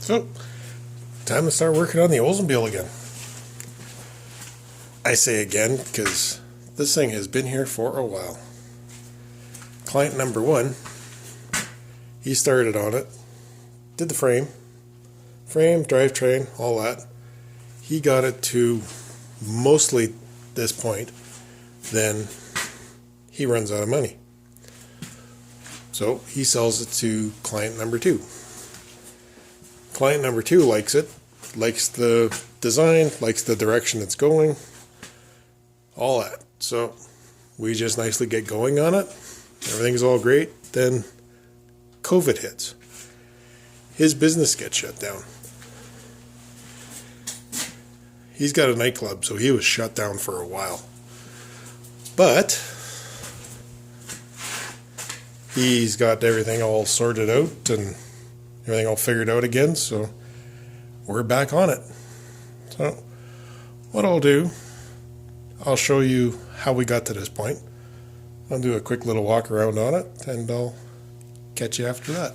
So, time to start working on the Oldsmobile again. I say again because this thing has been here for a while. Client number one, he started on it, did the frame, drivetrain, all that. He got it to mostly this point, then he runs out of money. So he sells it to client number two. Client number two likes it, likes the design, likes the direction it's going, all that. So we just nicely get going on it. Everything's all great. Then COVID hits. His business gets shut down. He's got a nightclub, so he was shut down for a while. But he's got everything all sorted out and everything all figured out again, so we're back on it. So what I'll do, I'll show you how we got to this point. I'll do a quick little walk around on it, and I'll catch you after that.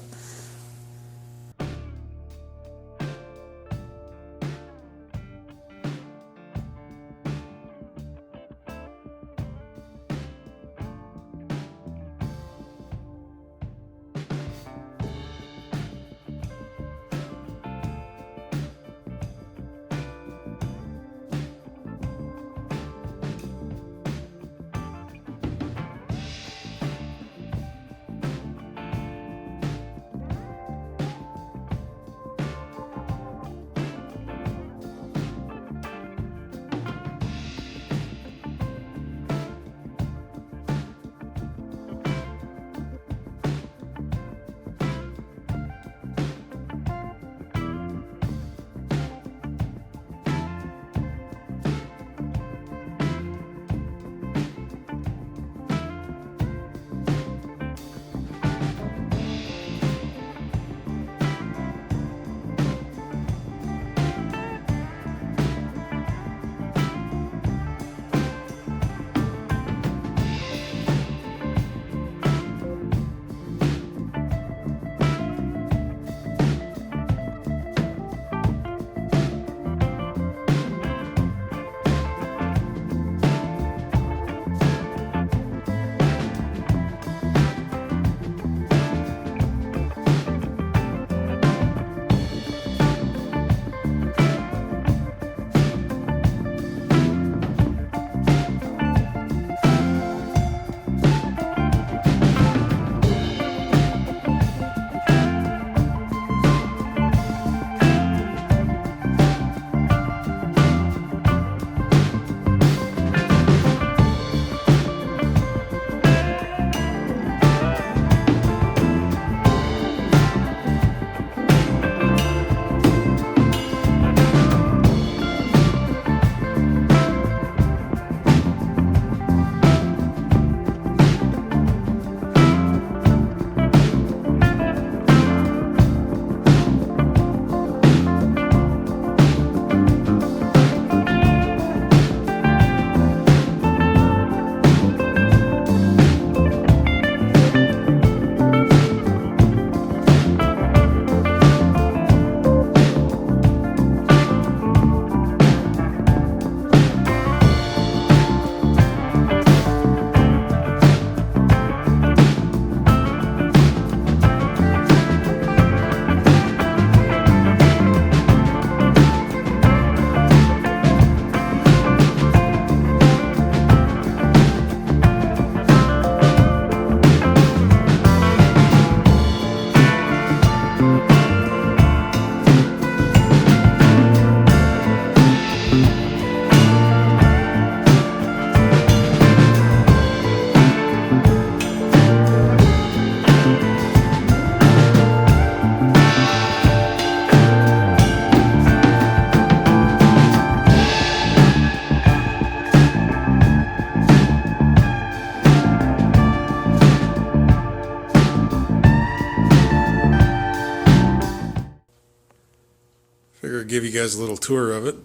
Figure I'd give you guys a little tour of it,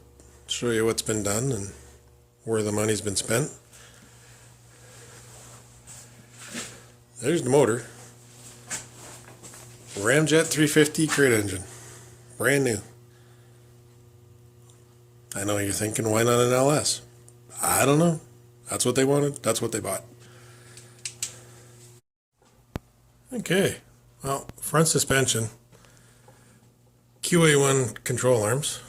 show you what's been done and where the money's been spent. There's the motor. Ramjet 350 crate engine. brand new. I know you're thinking, why not an LS? I don't know. That's what they wanted. That's what they bought. Okay. Well, front suspension. QA1 control arms.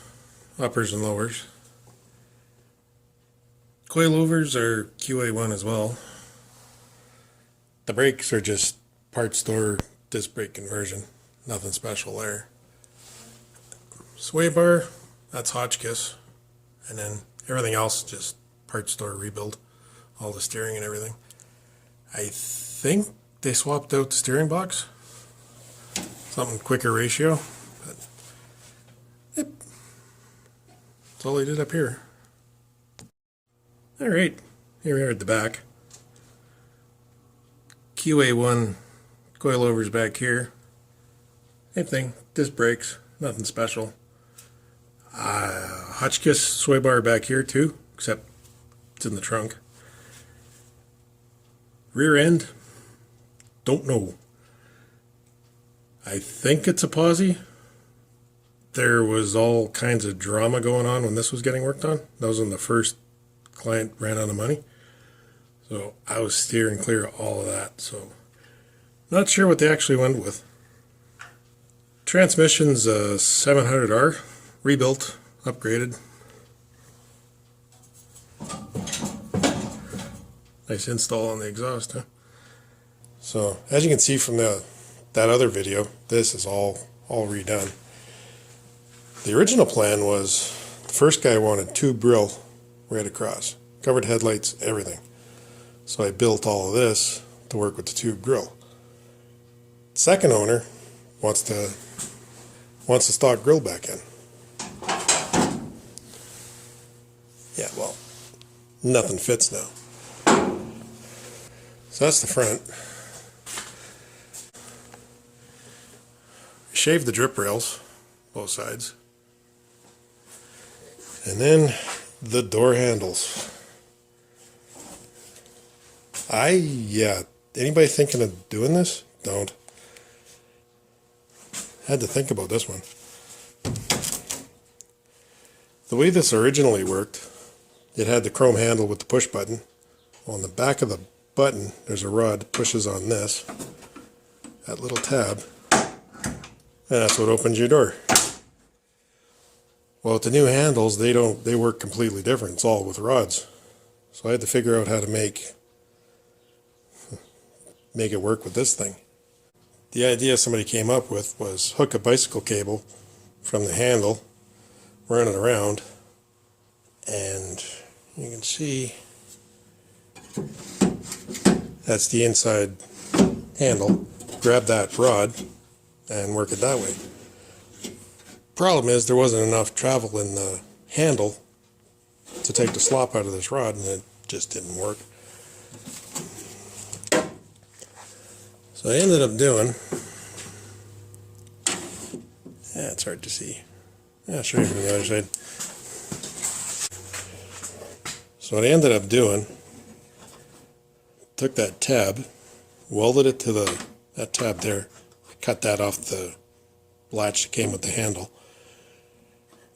Uppers and lowers. Coilovers are QA1 as well. The brakes are just part store disc brake conversion. Nothing special there. Sway bar, that's Hotchkiss. And then everything else just part store rebuild. All the steering and everything. I think they swapped out the steering box. Something quicker ratio. But yep. That's all they did up here. Alright, here we are at the back. QA1 coilovers back here. Same thing, disc brakes, nothing special. Hotchkiss sway bar back here too, except it's in the trunk. Rear end, don't know. I think it's a posi. There was all kinds of drama going on when this was getting worked on. That was when the first client ran out of money. So I was steering clear of all of that. So not sure what they actually went with. Transmission's a 700R, rebuilt, upgraded. Nice install on the exhaust, huh? So as you can see from that other video, this is all redone. The original plan was the first guy wanted tube grill right across, covered headlights, everything. So I built all of this to work with the tube grill. Second owner wants the stock grill back in. Yeah, well, nothing fits now. So that's the front. Shaved the drip rails, both sides. And then the door handles. Anybody thinking of doing this? Don't. Had to think about this one. The way this originally worked, it had the chrome handle with the push button. On the back of the button, there's a rod that pushes on this, that little tab, and that's what opens your door. Well, with the new handles, they work completely different. It's all with rods. So I had to figure out how to make it work with this thing. The idea somebody came up with was hook a bicycle cable from the handle, run it around, and you can see that's the inside handle. Grab that rod and work it that way. Problem is there wasn't enough travel in the handle to take the slop out of this rod, and it just didn't work. So I ended up doing, it's hard to see. I'll show you from the other side. So what I ended up doing, took that tab, welded it to that tab there, cut that off the latch that came with the handle.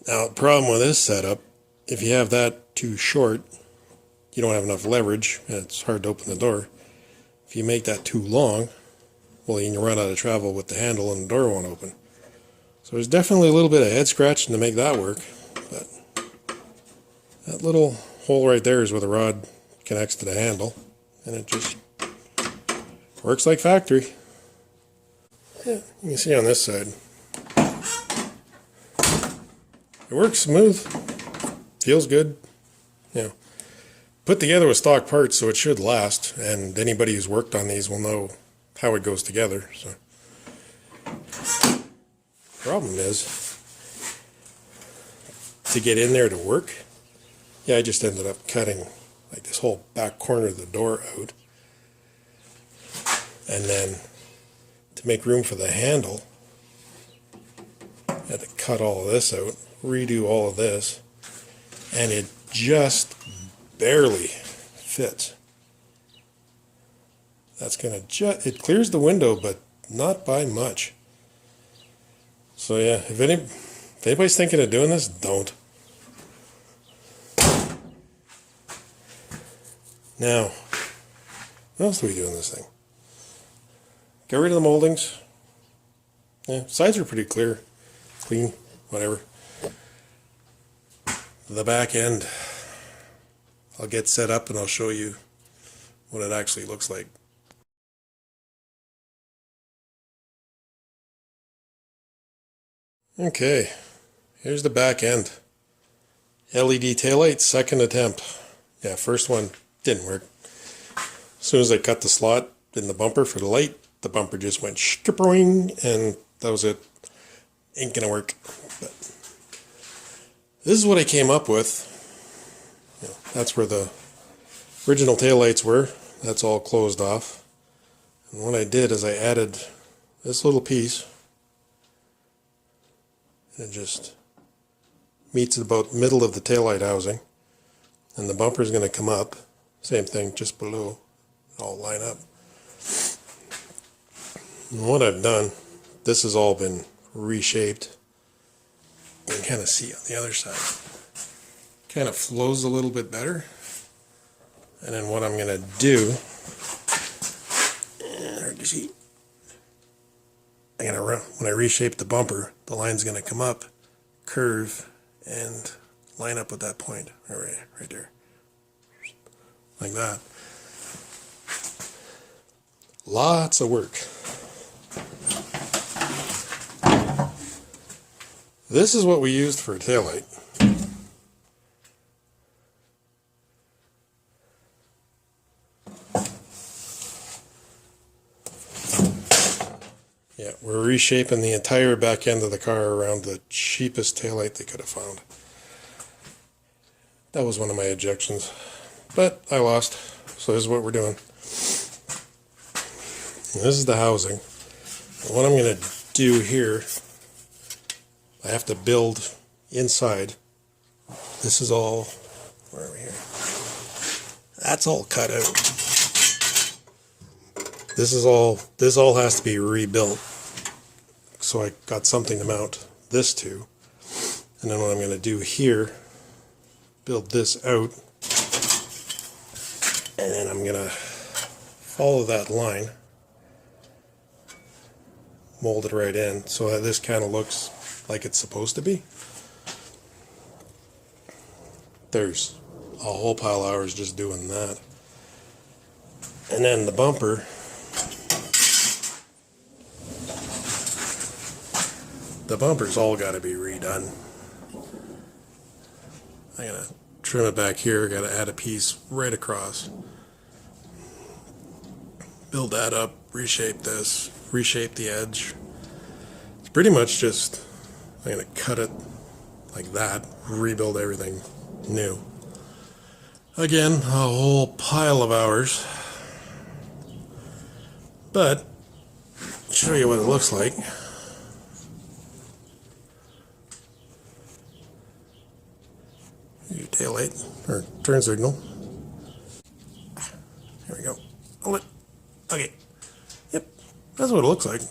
Now the problem with this setup, if you have that too short, you don't have enough leverage and it's hard to open the door. If you make that too long, well, you can run out of travel with the handle and the door won't open. So there's definitely a little bit of head scratching to make that work, but that little hole right there is where the rod connects to the handle, and it just works like factory. Yeah, you can see on this side. It works smooth, feels good, you know. Put together with stock parts, so it should last, and anybody who's worked on these will know how it goes together. So, problem is, to get in there to work, yeah, I just ended up cutting like this whole back corner of the door out, and then to make room for the handle, I had to cut all of this out, redo all of this, and it just barely fits. That's gonna it clears the window, but not by much. So yeah, if anybody's thinking of doing this, don't. Now, what else do we do in this thing? Get rid of the moldings. Yeah, sides are pretty clear, clean, whatever. The back end, I'll get set up and I'll show you what it actually looks like. Okay, here's the back end. LED taillight, second attempt. Yeah, first one didn't work. As soon as I cut the slot in the bumper for the light, the bumper just went skipperwing, and that was it. Ain't gonna work. But this is what I came up with. You know, that's where the original taillights were. That's all closed off. And what I did is I added this little piece. And it just meets about middle of the taillight housing. And the bumper is going to come up. Same thing, just below. All line up. And what I've done, this has all been reshaped. You can kind of see on the other side. Kind of flows a little bit better. And then what I'm going to do, hard to see. I'm going to run, when I reshape the bumper, the line's going to come up, curve, and line up with that point. Right there. Like that. Lots of work. This is what we used for a taillight. Yeah, we're reshaping the entire back end of the car around the cheapest taillight they could have found. That was one of my objections, but I lost, so this is what we're doing. And this is the housing. And what I'm going to do here, I have to build inside. This is all, where are we here? That's all cut out. This all has to be rebuilt. So I got something to mount this to. And then what I'm going to do here, build this out. And then I'm going to follow that line. Mold it right in so that this kind of looks like it's supposed to be. There's a whole pile of hours just doing that. And then the bumper, the bumper's all got to be redone. I'm going to trim it back here, got to add a piece right across. Build that up, reshape this, reshape the edge. It's pretty much just, I'm going to cut it like that, rebuild everything new. Again, a whole pile of hours. But, I'll show you what it looks like. Your tail light, or turn signal. There we go. Hold it. Okay. Yep, that's what it looks like.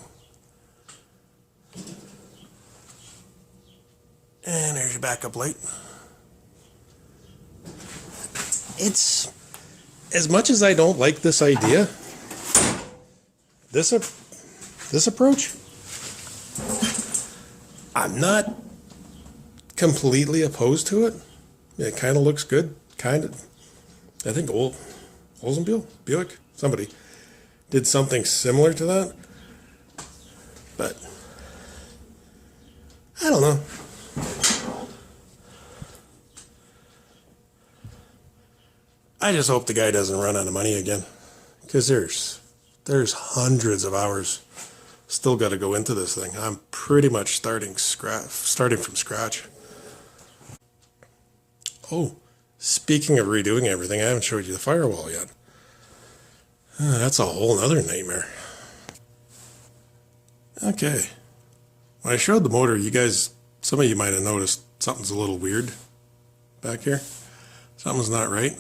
And there's your backup light. It's, as much as I don't like this idea, this approach, I'm not completely opposed to it. It kind of looks good. Kind of. I think Oldsmobile, Buick, somebody did something similar to that. But I don't know. I just hope the guy doesn't run out of money again, because there's hundreds of hours still got to go into this thing. I'm pretty much starting from scratch. Oh, speaking of redoing everything, I haven't showed you the firewall yet. That's a whole other nightmare. Okay. When I showed the motor, you guys, some of you might have noticed something's a little weird back here. Something's not right.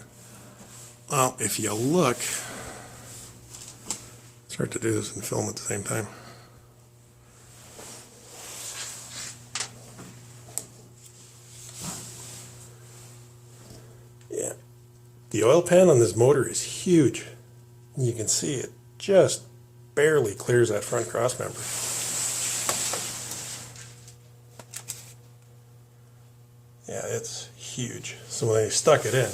Well, if you look, it's hard to do this and film at the same time. The oil pan on this motor is huge. You can see it just barely clears that front cross member. Yeah, it's huge. So when they stuck it in,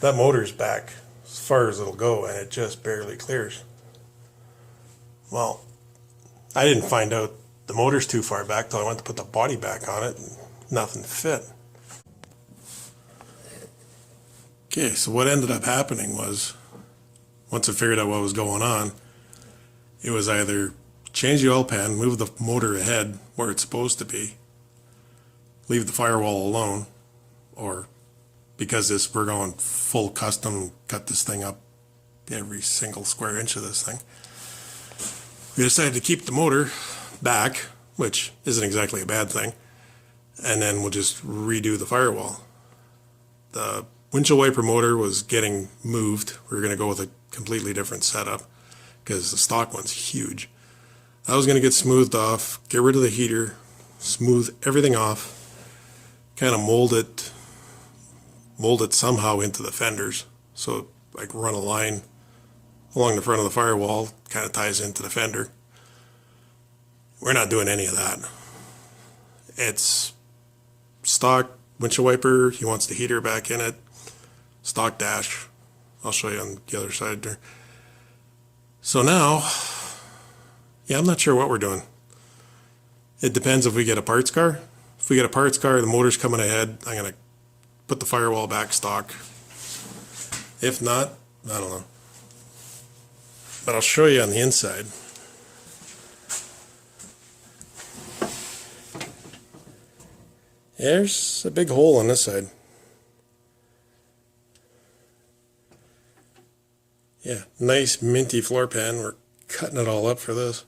that motor's back as far as it'll go, and it just barely clears. Well, I didn't find out the motor's too far back till I went to put the body back on it, and nothing fit. Okay, so what ended up happening was, once I figured out what was going on, it was either change the oil pan, move the motor ahead where it's supposed to be, leave the firewall alone, or because we're going full custom, cut this thing up every single square inch of this thing. We decided to keep the motor back, which isn't exactly a bad thing, and then we'll just redo the firewall. The windshield wiper motor was getting moved. We were going to go with a completely different setup because the stock one's huge. That was going to get smoothed off, get rid of the heater, smooth everything off, kind of mold it somehow into the fenders. So like run a line along the front of the firewall, kind of ties into the fender. We're not doing any of that. It's stock windshield wiper. He wants the heater back in it. Stock dash. I'll show you on the other side there. So now, yeah, I'm not sure what we're doing. It depends if we get a parts car. If we get a parts car, the motor's coming ahead, I'm going to put the firewall back stock. If not, I don't know. But I'll show you on the inside. There's a big hole on this side. Yeah, nice minty floor pan. We're cutting it all up for this.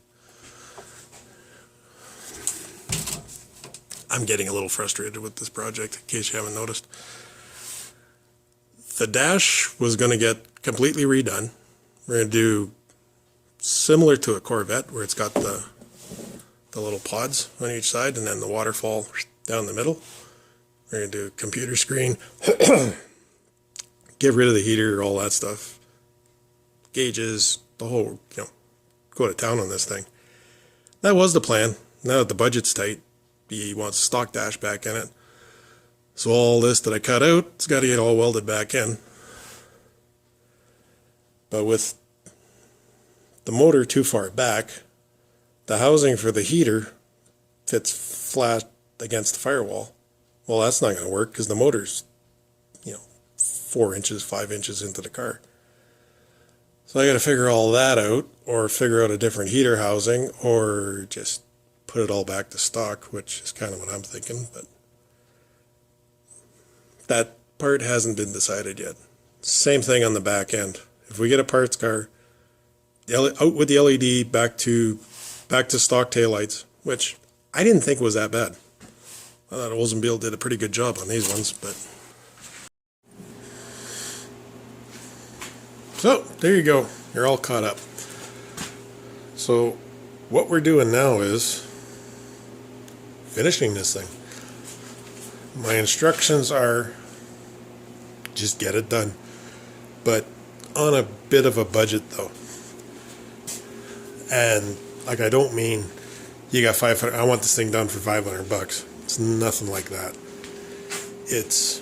I'm getting a little frustrated with this project, in case you haven't noticed. The dash was going to get completely redone. We're going to do similar to a Corvette, where it's got the little pods on each side and then the waterfall down the middle. We're going to do a computer screen, get rid of the heater, all that stuff. Gauges, the whole, go to town on this thing. That was the plan. Now that the budget's tight, he wants stock dash back in it. So all this that I cut out, it's got to get all welded back in. But with the motor too far back, the housing for the heater fits flat against the firewall. Well, that's not going to work because the motor's, 4 inches, 5 inches into the car. So I got to figure all that out, or figure out a different heater housing, or just put it all back to stock, which is kind of what I'm thinking. But that part hasn't been decided yet. Same thing on the back end. If we get a parts car, out with the LED, back to stock taillights, which I didn't think was that bad. I thought Oldsmobile did a pretty good job on these ones, but. So, there you go. You're all caught up. So, what we're doing now is finishing this thing. My instructions are just get it done. But on a bit of a budget, though. And, I don't mean you got 500, I want this thing done for $500. It's nothing like that. It's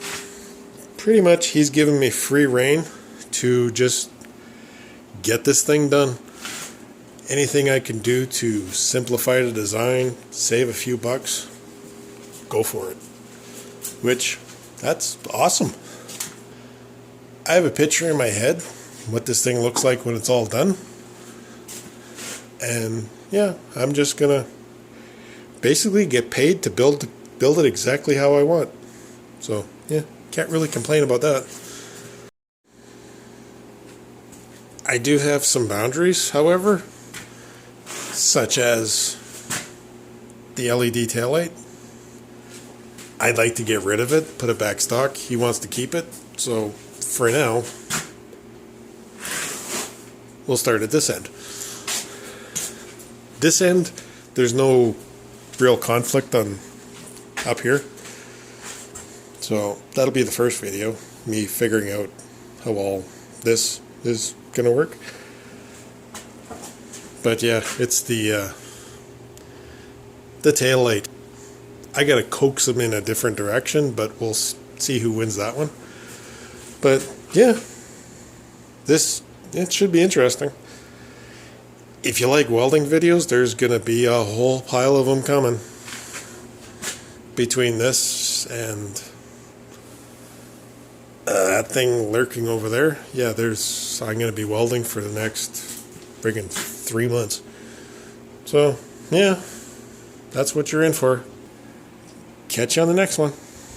pretty much, he's giving me free rein to just get this thing done. Anything I can do to simplify the design, save a few bucks, go for it. Which, that's awesome. I have a picture in my head what this thing looks like when it's all done. And yeah, I'm just gonna basically get paid to build it exactly how I want. So yeah, can't really complain about that. I do have some boundaries, however, such as the LED taillight. I'd like to get rid of it, put it back stock. He wants to keep it, so for now, we'll start at this end. This end, there's no real conflict on up here. So that'll be the first video, me figuring out how all this is going to work. But yeah, it's the tail light. I got to coax them in a different direction, but we'll see who wins that one. But yeah, it should be interesting. If you like welding videos, there's going to be a whole pile of them coming. Between this and that thing lurking over there, yeah, I'm going to be welding for the next friggin' 3 months. So, yeah, that's what you're in for. Catch you on the next one.